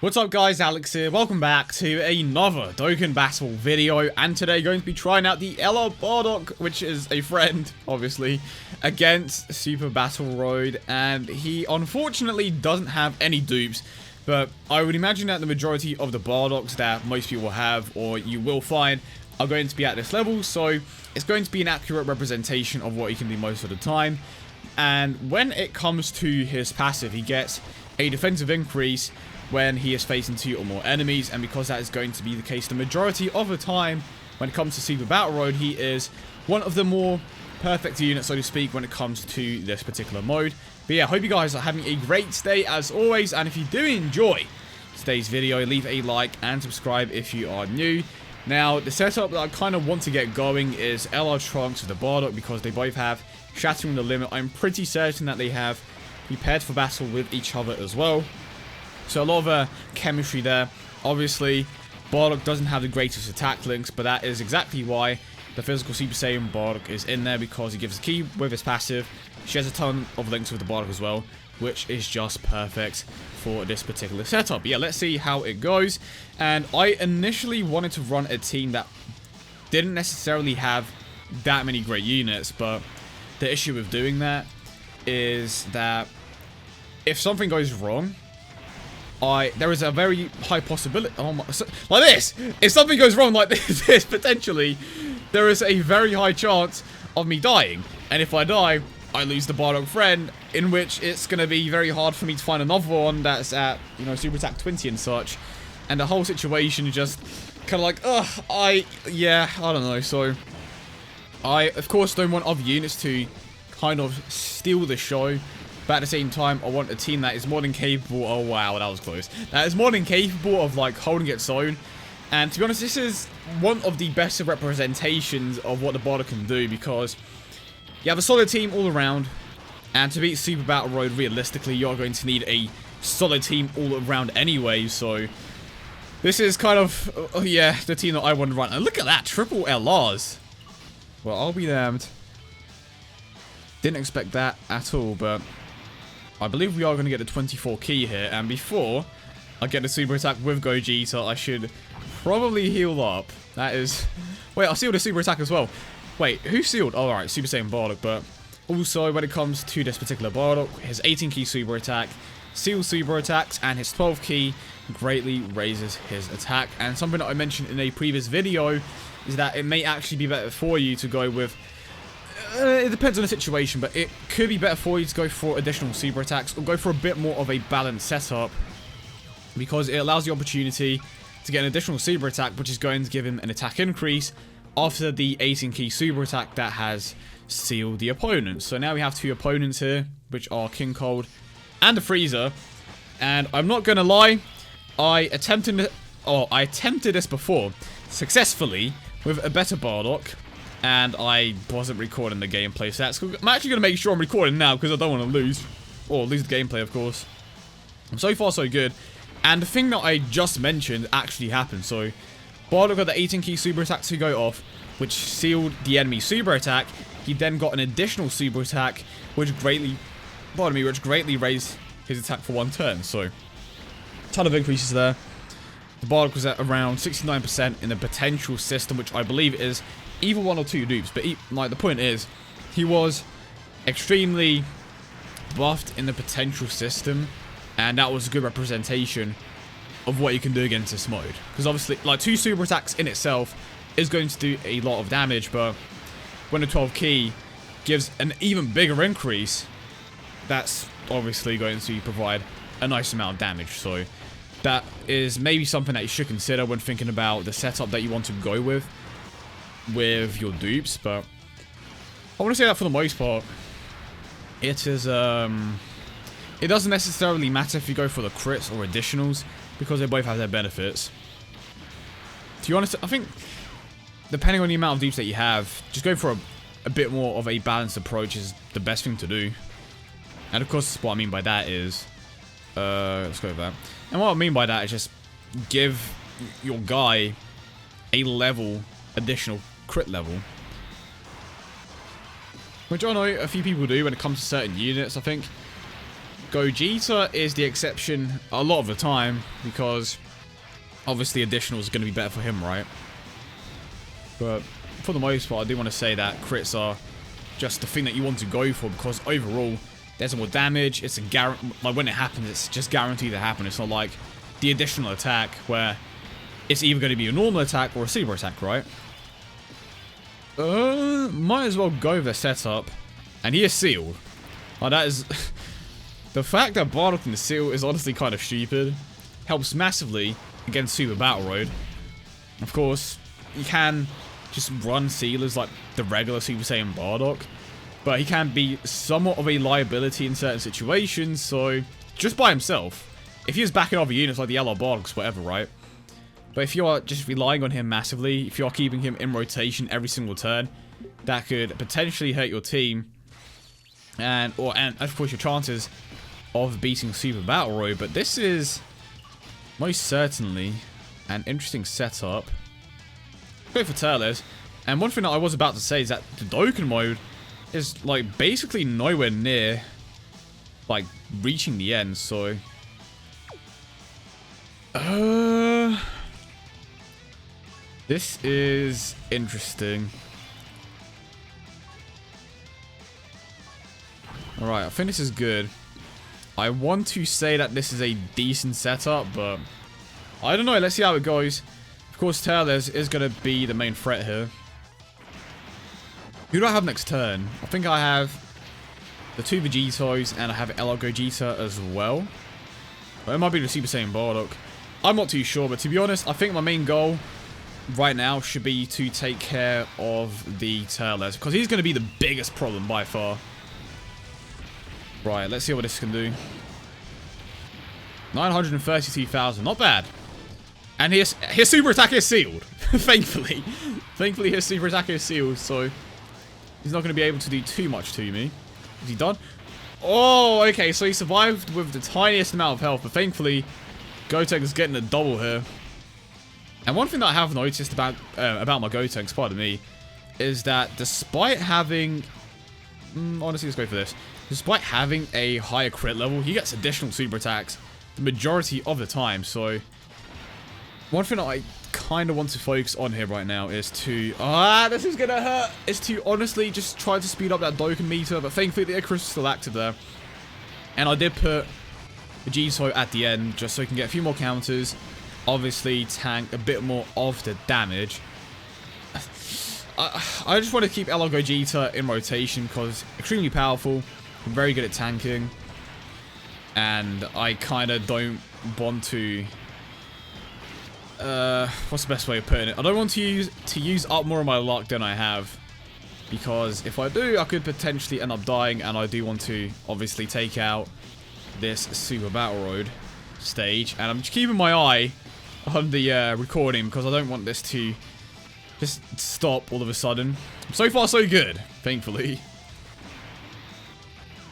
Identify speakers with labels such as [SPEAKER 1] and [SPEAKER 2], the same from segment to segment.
[SPEAKER 1] What's up guys, Alex here, welcome back to another Dokkan Battle video, and today going to be trying out the LR BARDOCK, which is a friend, obviously, against Super Battle Road, and he unfortunately doesn't have any dupes, but I would imagine that the majority of the BARDOCKs that most people have, or you will find, are going to be at this level, so it's going to be an accurate representation of what he can do most of the time. And when it comes to his passive, he gets a defensive increase when he is facing 2 or more enemies, and because that is going to be the case the majority of the time when it comes to Super Battle Road, he is one of the more perfect units, so to speak, when it comes to this particular mode. But yeah, I hope you guys are having a great day as always, and if you do enjoy today's video, leave a like and subscribe if you are new. Now, the setup that I kind of want to get going is LR Trunks with the BARDOCK, because they both have Shattering the Limit. I'm pretty certain that they have prepared for battle with each other as well. So a lot of chemistry there. Obviously, BARDOCK doesn't have the greatest attack links, but that is exactly why the physical Super Saiyan BARDOCK is in there, because he gives a key with his passive. She has a ton of links with the BARDOCK as well, which is just perfect for this particular setup. But yeah, let's see how it goes. And I initially wanted to run a team that didn't necessarily have that many great units, but the issue with doing that is that if something goes wrong, there is a very high possibility, like this, if something goes wrong like this, potentially, there is a very high chance of me dying. And if I die, I lose the BARDOCK friend, in which it's going to be very hard for me to find another one that's at, you know, Super Attack 20 and such. And the whole situation is just kind of like, I don't know. So, I, of course, don't want other units to kind of steal the show. But at the same time, I want a team that is more than capable. Oh wow, that was close. That is more than capable of like holding its own. And to be honest, this is one of the best representations of what the BARDOCK can do, because you have a solid team all around. And to beat Super Battle Road realistically, you're going to need a solid team all around anyway. So this is kind of, the team that I want to run. And look at that, triple LRs. Well, I'll be damned. Didn't expect that at all, but I believe we are going to get the 24 key here, and before I get the super attack with Gogeta, I should probably heal up. That is... Wait, I sealed a super attack as well. Wait, who sealed? Oh, alright, Super Saiyan BARDOCK, but also when it comes to this particular BARDOCK, his 18 key super attack seals super attacks, and his 12 key greatly raises his attack. And something that I mentioned in a previous video is that it may actually be better for you to go with... it depends on the situation, but it could be better for you to go for additional super attacks or go for a bit more of a balanced setup, because it allows the opportunity to get an additional super attack, which is going to give him an attack increase after the 18 key super attack that has sealed the opponent. So now we have 2 opponents here, which are King Cold and the Freezer. And I'm not going to lie, I attempted this before successfully with a better BARDOCK. And I wasn't recording the gameplay, so I'm actually going to make sure I'm recording now, because I don't want to lose. Or lose the gameplay, of course. So far, so good. And the thing that I just mentioned actually happened. So, BARDOCK got the 18 key super attack to go off, which sealed the enemy super attack. He then got an additional super attack, which greatly raised his attack for 1 turn. So, ton of increases there. The BARDOCK was at around 69% in the potential system, which I believe is either 1 or 2 dupes, but like the point is, he was extremely buffed in the potential system, and that was a good representation of what you can do against this mode. Because obviously, like 2 super attacks in itself is going to do a lot of damage, but when the 12 key gives an even bigger increase, that's obviously going to provide a nice amount of damage. So that is maybe something that you should consider when thinking about the setup that you want to go with your dupes. But I want to say that for the most part, it is it doesn't necessarily matter if you go for the crits or additionals, because they both have their benefits. To be honest, I think depending on the amount of dupes that you have, just going for a bit more of a balanced approach is the best thing to do. And of course, what I mean by that is let's go with that. And what I mean by that is just give your guy a additional crit level, which I know a few people do when it comes to certain units. I think Gogeta is the exception a lot of the time, because obviously additional is going to be better for him, right? But for the most part, I do want to say that crits are just the thing that you want to go for, because overall, there's more damage. It's a like when it happens, it's just guaranteed to happen. It's not like the additional attack where it's either going to be a normal attack or a super attack, right? Might as well go with the setup, and he is sealed. Oh, that is the fact that Bardock can seal is honestly kind of stupid. Helps massively against Super Battle Road. Of course, you can just run sealers like the regular Super Saiyan Bardock, but he can be somewhat of a liability in certain situations, so just by himself, if he was backing other units like the yellow Bardocks, whatever, right? But if you are just relying on him massively, if you are keeping him in rotation every single turn, that could potentially hurt your team, and of course your chances of beating Super Battle Road. But this is most certainly an interesting setup. Go for Turles. And one thing that I was about to say is that the Dokkan mode is like basically nowhere near like reaching the end, so this is interesting. Alright, I think this is good. I want to say that this is a decent setup, but I don't know. Let's see how it goes. Of course, Turles is going to be the main threat here. Who do I have next turn? I think I have the 2 Vegetos, and I have LR Gogeta as well. But it might be the Super Saiyan Bardock. I'm not too sure, but to be honest, I think my main goal right now should be to take care of the Turles, because he's going to be the biggest problem by far. Right, let's see what this can do. 932,000, not bad. And his super attack is sealed, thankfully. Thankfully, his super attack is sealed, so he's not going to be able to do too much to me. Is he done? Oh, okay, so he survived with the tiniest amount of health, but thankfully, Gotenks is getting a double here. And one thing that I have noticed about my Gotenks, pardon me, is that despite having... honestly, let's go for this. Despite having a higher crit level, he gets additional super attacks the majority of the time, so... One thing that I kind of want to focus on here right now is to... this is gonna hurt! Is to honestly just try to speed up that Dokkan meter, but thankfully the Icarus is still active there. And I did put Vegeto at the end, just so he can get a few more counters. Obviously, tank a bit more of the damage. I just want to keep LR Gogeta in rotation, because extremely powerful, very good at tanking. And I kind of don't want to... what's the best way of putting it? I don't want to use up more of my luck than I have, because if I do, I could potentially end up dying, and I do want to obviously take out this Super Battle Road stage. And I'm just keeping my eye on the recording, because I don't want this to just stop all of a sudden. So far, so good, thankfully.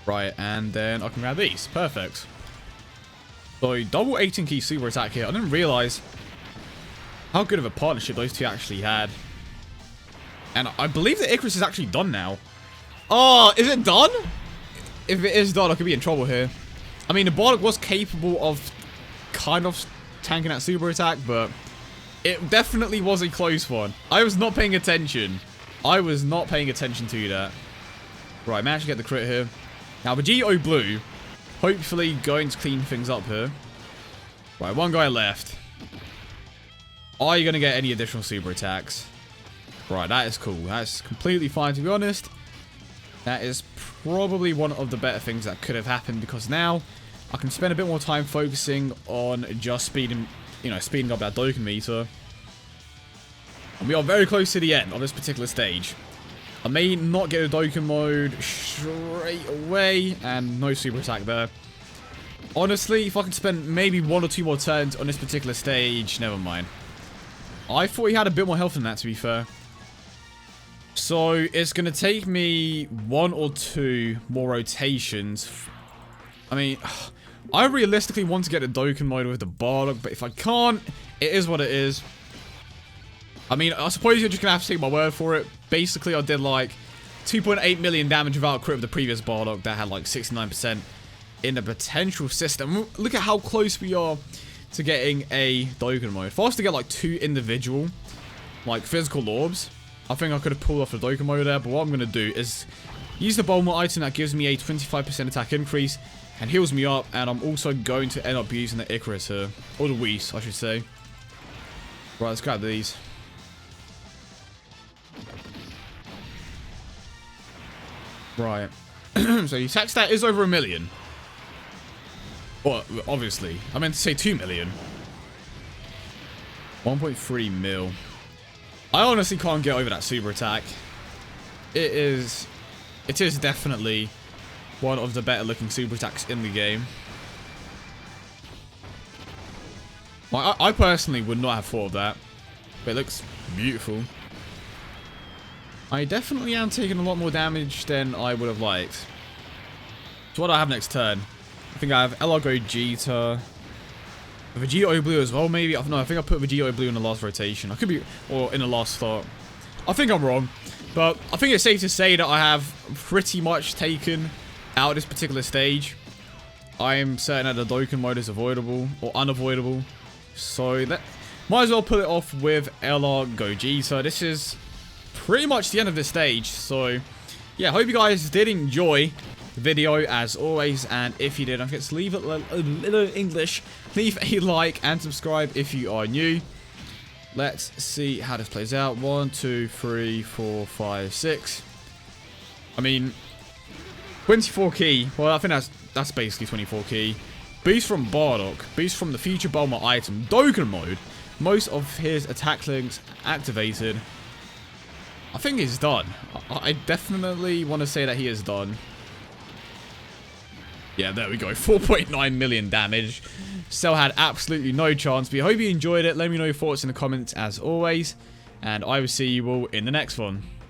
[SPEAKER 1] Right, and then I can grab these. Perfect. So, double 18 key super attack here. I didn't realize how good of a partnership those two actually had. And I believe the Icarus is actually done now. Oh, is it done? If it is done, I could be in trouble here. I mean, the Bardock was capable of kind of tanking that super attack, but it definitely was a close one. I was not paying attention. I was not paying attention to that. Right, managed to get the crit here. Now, Vegeto Blue, hopefully going to clean things up here. Right, one guy left. Are you going to get any additional super attacks? Right, that is cool. That's completely fine, to be honest. That is probably one of the better things that could have happened, because now I can spend a bit more time focusing on just speeding up that Dokkan meter. And we are very close to the end of this particular stage. I may not get a Dokkan mode straight away, and no super attack there. Honestly, if I can spend maybe 1 or 2 more turns on this particular stage, never mind. I thought he had a bit more health than that, to be fair. So, it's going to take me 1 or 2 more rotations. I mean, I realistically want to get a Dokkan mode with the Bardock, but if I can't, it is what it is. I mean, I suppose you're just going to have to take my word for it. Basically, I did like 2.8 million damage without a crit of the previous Bardock that had like 69%. in a potential system. Look at how close we are to getting a Dokkan mode. If I was to get like 2 individual, like physical orbs, I think I could have pulled off the Dokkan mode there. But what I'm going to do is use the Bulma item that gives me a 25% attack increase and heals me up. And I'm also going to end up using the Icarus here. Or the Whis, I should say. Right, let's grab these. Right. So your attack stat is over 1 million. Well, obviously. I meant to say 2 million. 1.3 mil. I honestly can't get over that super attack. It is definitely one of the better looking super attacks in the game. Well, I personally would not have thought of that. But it looks beautiful. I definitely am taking a lot more damage than I would have liked. So what do I have next turn? I think I have LR Gogeta. Vegeta Blue as well, maybe. No, I think I put Vegeta Blue in the last rotation. I could be, or in the last thought. I think I'm wrong. But I think it's safe to say that I have pretty much taken out this particular stage. I am certain that the Dokkan mode is avoidable, or unavoidable. So that might as well put it off with LR Gogeta. This is pretty much the end of this stage. So yeah, hope you guys did enjoy the video as always, and if you did, don't forget to leave it a little English, leave a like and subscribe if you are new. Let's see how this plays out. 1 2 3 4 5 6. I mean 24 key. Well, I think that's basically 24 key. Boost from BARDOCK, boost from the future Bulma item, Dokkan mode, most of his attack links activated. I think he's done. I definitely want to say that he is done. Yeah, there we go. 4.9 million damage. Still had absolutely no chance. But I hope you enjoyed it. Let me know your thoughts in the comments as always. And I will see you all in the next one.